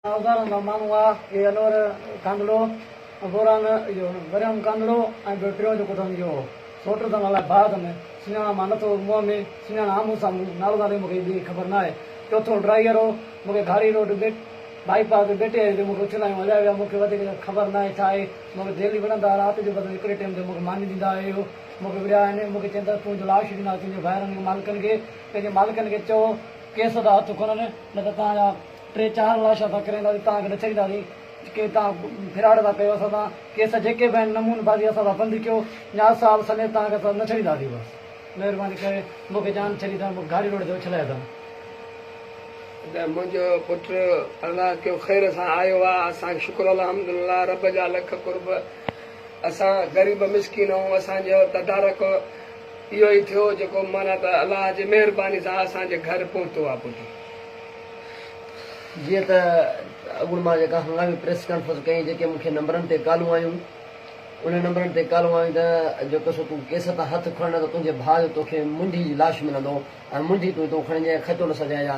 उदाहरण माण्हू आहे हे अनवर कांदड़ो बोरान इहो वरियम कांदड़ो ऐं ॿियो टियों जेको अथनि इहो सोट अथनि अलाए भाउ अथनि सुञाणा मां नथो मुंहं में सुञाणा आम्हूं साम्हूं नालो नाले मूंखे ॿी ख़बर न आहे चौथो ड्राइवर हो मूंखे घारी रोड बाईपास ते बेटे मूंखे उछलायूं हलाए विया मूंखे वधीक ख़बर न आहे छा आहे मूंखे डेली वणंदा राति जो बदिलो हिकिड़े टाइम ते मूंखे मानी ॾींदा हुयो मूंखे विड़िया आहिनि मूंखे चवंदा तुंहिंजो लाश ॾींदा तुंहिंजे ॿाहिरनि मालिकनि खे पंहिंजे मालिकनि खे चओ केस था हथु खणनि न त तव्हांजा 3-4 लाश था कराईंदासीं तव्हांखे न छॾींदासीं के तव्हां फिराड़ था कयो असां सां केस जेके बि आहिनि नमूनबाज़ी असां सां बंदि कयो 50 साल समेत तव्हांखे असां न छॾींदासीं बसि महिरबानी करे मूंखे जान छॾी अथनि मूंखे घारी रोड ते उछलाए अथनि मुंहिंजो पुटु अलाह कयो ख़ैर सां आयो आहे असांखे शुक्र अल्हम्दुलिल्लाह रब जा लख कुर्ब असां ग़रीब मिसकीन ऐं असांजो तदारक इहो ई थियो जेको माना त अलाह जी महिरबानी सां असांजे घर पहुतो आहे पुटु जीअं त अॻुण मां जेका हंगामी प्रेस कॉन्फ्रेंस कई जेके मूंखे नंबरनि ते कॉलूं आयूं उन नंबरनि ते कॉलूं आयूं त जेको सो तूं केस तां हथु खणण त तुंहिंजे भाउ जो तोखे मुंडी जी लाश मिलंदो ऐं मुंडी तूं खणजांइ खचो न सजाइजा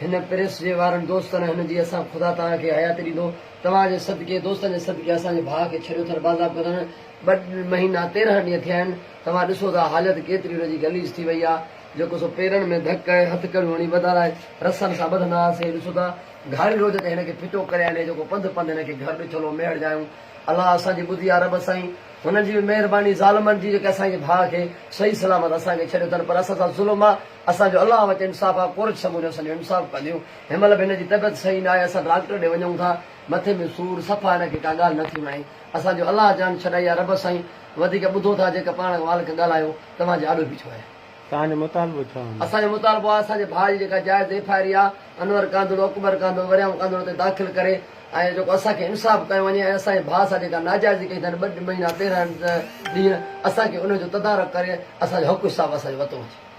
हिन प्रेस जे वारनि दोस्तनि हिन जी असां ख़ुदा तव्हांखे हयाती ॾींदो तव्हांजे सदके दोस्तनि जे सदके असांजे भाउ खे छॾियो अथनि बाज़ाब अथनि 2 महीना 13 ॾींहं थिया आहिनि तव्हां ॾिसो था हालत केतिरी हुनजी गलीज़ थी वई आहे जेको सो पेरनि में धक आहे हथ कड़ियूं हणी वधाराए रसनि सां ॿधंदा हुआसीं ॾिसो था घारी रोड ते हिनखे फिटो करे आने जेको पंधु हिनखे घर ॾिठो मेड़ जायूं अलाह असांजी ॿुधी आहे रब साईं हुननि जी महिरबानी ज़ालमनि जी जेके असांजे भाउ खे सही सलामत असांखे छॾियो अथनि पर असां सां ज़ुल्म आहे असांजो अलाह वटि इंसाफ़ आहे कोर्ट समूरे असांजो इंसाफ़ कंदियूं हिन महिल बि हिन जी तबियत सही न आहे असां डॉक्टर ॾे वञूं था मथे में सूर सफ़ा हिनखे का ॻाल्हि न थी वणे असांजो अलाह जान छॾाई आहे रब साईं वधीक ॿुधो था जेका पाण मालिक ॻाल्हायो तव्हांजे आॾो बीठो आहे तव्हांजो मुतालबो छा असांजो मुतालबो आहे असांजे भाउ जी जेका जाइज़ FIR आहे अनवर कांदड़ो अकबर कांदड़ो वरियाम कांदड़ो ते दाख़िल करे ऐं जेको असांखे इंसाफ़ कयो वञे ऐं असांजे भाउ सां जेका नाजाइज़ी कई अथनि 2 महीना 13 ॾींहं असांखे उनजो तदारक करे असांजो हक़ हिसाब असांजो वरितो वञे